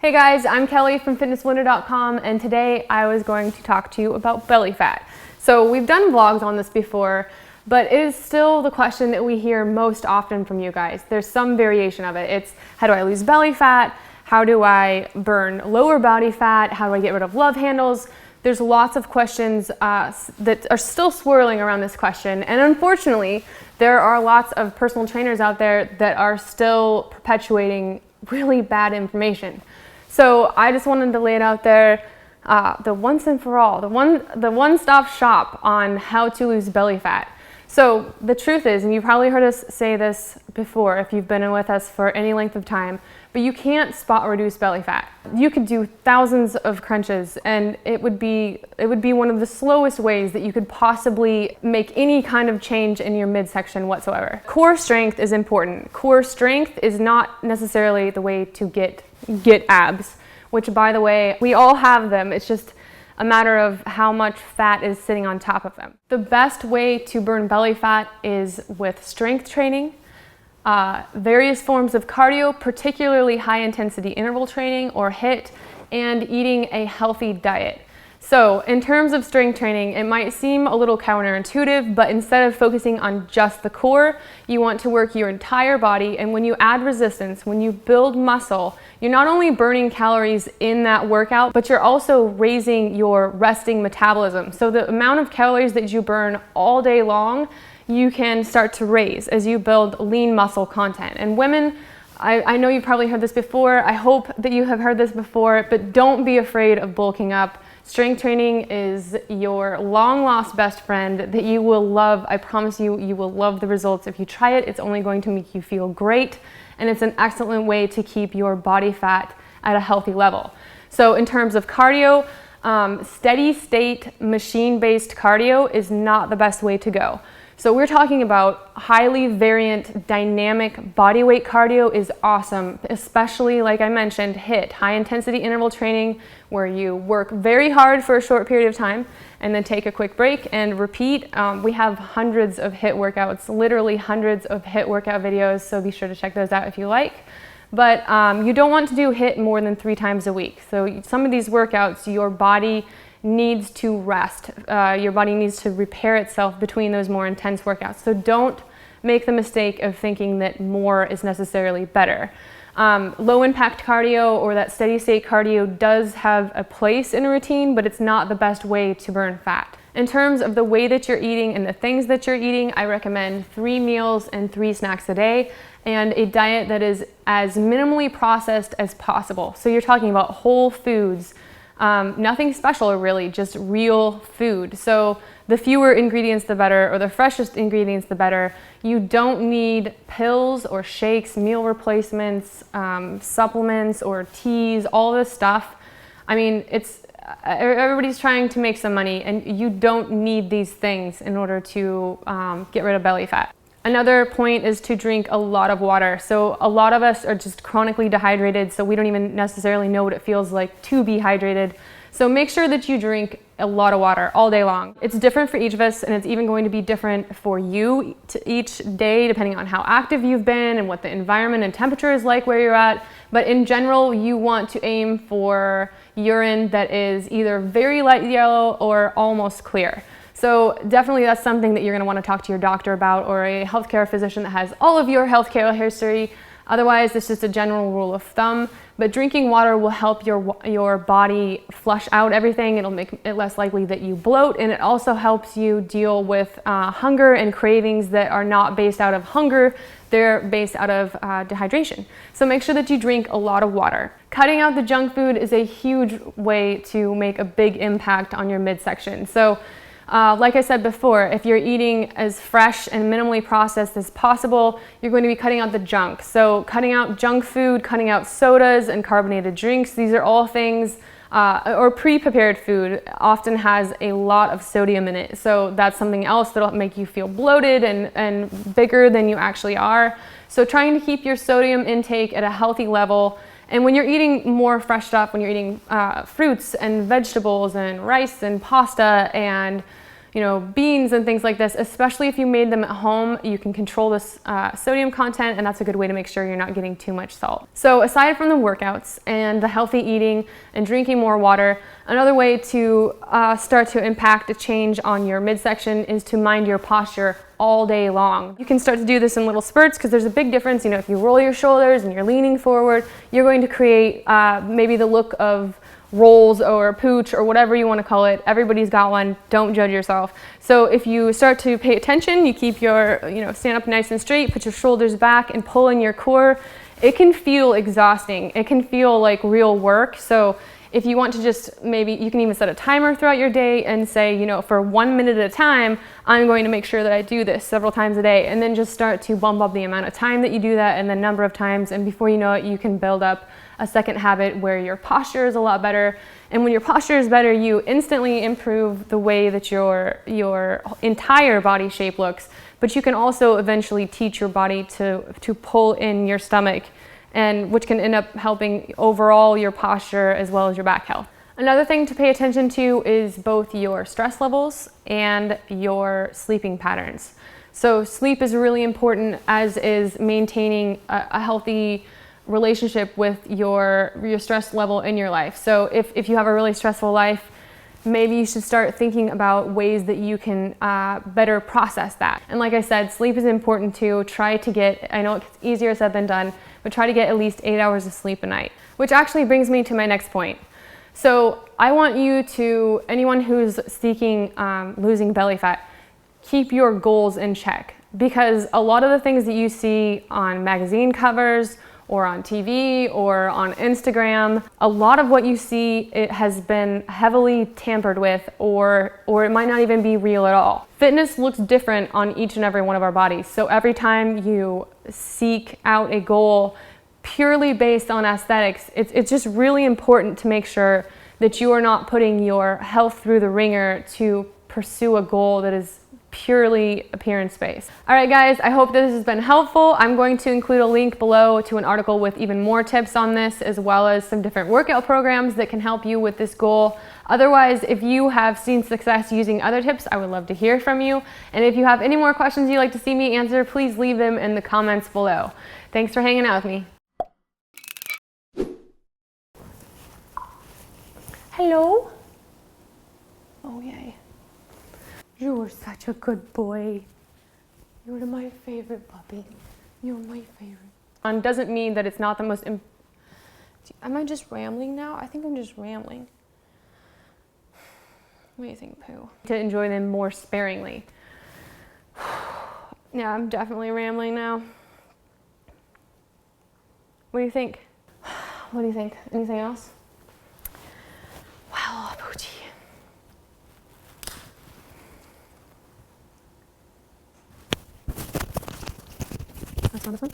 Hey guys, I'm Kelly from FitnessBlender.com, and today I was going to talk to you about belly fat. So we've done vlogs on this before, but it is still the question that we hear most often from you guys. There's some variation of it. It's how do I lose belly fat? How do I burn lower body fat? How do I get rid of love handles? There's lots of questions that are still swirling around this question, and unfortunately, there are lots of personal trainers out there that are still perpetuating really bad information. So I just wanted to lay it out there, the once and for all, the one-stop shop on how to lose belly fat. So the truth is, and you've probably heard us say this before if you've been with us for any length of time, but you can't spot reduce belly fat. You could do thousands of crunches and it would be one of the slowest ways that you could possibly make any kind of change in your midsection whatsoever. Core strength is important. Core strength is not necessarily the way to get abs, which, by the way, we all have them. It's just a matter of how much fat is sitting on top of them. The best way to burn belly fat is with strength training, various forms of cardio, particularly high intensity interval training or HIIT, and eating a healthy diet. So in terms of strength training, it might seem a little counterintuitive, but instead of focusing on just the core, you want to work your entire body. And when you add resistance, when you build muscle, you're not only burning calories in that workout, but you're also raising your resting metabolism. So the amount of calories that you burn all day long, you can start to raise as you build lean muscle content. And women, I know you've probably heard this before. I hope that you have heard this before, but don't be afraid of bulking up. Strength training is your long lost best friend that you will love. I promise you, you will love the results. If you try it, it's only going to make you feel great. And it's an excellent way to keep your body fat at a healthy level. So in terms of cardio, steady state machine-based cardio is not the best way to go. So we're talking about highly variant dynamic bodyweight cardio is awesome, especially like I mentioned, HIIT, high intensity interval training, where you work very hard for a short period of time and then take a quick break and repeat. We have hundreds of HIIT workouts, literally hundreds of HIIT workout videos, so be sure to check those out if you like. But you don't want to do HIIT more than 3 times a week. So some of these workouts, your body needs to rest. Your body needs to repair itself between those more intense workouts. So don't make the mistake of thinking that more is necessarily better. Low impact cardio or that steady state cardio does have a place in a routine, but it's not the best way to burn fat. In terms of the way that you're eating and the things that you're eating, I recommend 3 meals and 3 snacks a day and a diet that is as minimally processed as possible. So you're talking about whole foods, nothing special really, just real food. So the fewer ingredients the better, or the freshest ingredients the better. You don't need pills or shakes, meal replacements, supplements or teas, all this stuff. I mean, everybody's trying to make some money, and you don't need these things in order to get rid of belly fat. Another point is to drink a lot of water. So a lot of us are just chronically dehydrated, so we don't even necessarily know what it feels like to be hydrated. So make sure that you drink a lot of water all day long. It's different for each of us, and it's even going to be different for you each day, depending on how active you've been and what the environment and temperature is like where you're at. But in general, you want to aim for urine that is either very light yellow or almost clear. So definitely that's something that you're going to want to talk to your doctor about, or a healthcare physician that has all of your healthcare history. Otherwise, it's just a general rule of thumb. But drinking water will help your body flush out everything. It'll make it less likely that you bloat, and it also helps you deal with hunger and cravings that are not based out of hunger. They're based out of dehydration. So make sure that you drink a lot of water. Cutting out the junk food is a huge way to make a big impact on your midsection. So like I said before, if you're eating as fresh and minimally processed as possible, you're going to be cutting out the junk. So cutting out junk food, cutting out sodas and carbonated drinks, these are all things, or pre-prepared food often has a lot of sodium in it. So that's something else that'll make you feel bloated and bigger than you actually are. So trying to keep your sodium intake at a healthy level. And when you're eating more fresh stuff, when you're eating fruits and vegetables and rice and pasta and beans and things like this, especially if you made them at home. You can control this sodium content, and that's a good way to make sure you're not getting too much salt. So aside from the workouts and the healthy eating and drinking more water, another way to start to impact a change on your midsection is to mind your posture all day long. You can start to do this in little spurts because there's a big difference. If you roll your shoulders and you're leaning forward, you're going to create maybe the look of rolls or pooch or whatever you want to call it. Everybody's got one. Don't judge yourself. So if you start to pay attention, you keep your, stand up nice and straight, put your shoulders back and pull in your core. It can feel exhausting. It can feel like real work. So if you want to just maybe, you can even set a timer throughout your day and say, for 1 minute at a time, I'm going to make sure that I do this several times a day, and then just start to bump up the amount of time that you do that and the number of times. And before you know it, you can build up a second habit where your posture is a lot better. And when your posture is better, you instantly improve the way that your entire body shape looks. But you can also eventually teach your body to pull in your stomach, and which can end up helping overall your posture as well as your back health. Another thing to pay attention to is both your stress levels and your sleeping patterns. So sleep is really important, as is maintaining a healthy relationship with your stress level in your life. So if you have a really stressful life, maybe you should start thinking about ways that you can better process that. And like I said, sleep is important too. Try to get, I know it's easier said than done, but try to get at least 8 hours of sleep a night. Which actually brings me to my next point. So I want you to, anyone who's seeking losing belly fat, keep your goals in check. Because a lot of the things that you see on magazine covers or on TV or on Instagram, a lot of what you see, it has been heavily tampered with, or it might not even be real at all. Fitness looks different on each and every one of our bodies. So every time you seek out a goal purely based on aesthetics, it's just really important to make sure that you are not putting your health through the ringer to pursue a goal that is purely appearance-based. All right, guys, I hope this has been helpful. I'm going to include a link below to an article with even more tips on this, as well as some different workout programs that can help you with this goal. Otherwise, if you have seen success using other tips, I would love to hear from you. And if you have any more questions you'd like to see me answer, please leave them in the comments below. Thanks for hanging out with me. Hello? Oh, yay. You were such a good boy. You were my favorite puppy. You're my favorite. Doesn't mean that it's not the most... Am I just rambling now? I think I'm just rambling. What do you think, Pooh? To enjoy them more sparingly. Yeah, I'm definitely rambling now. What do you think? What do you think? Anything else? Well, Poochie. That's not this one?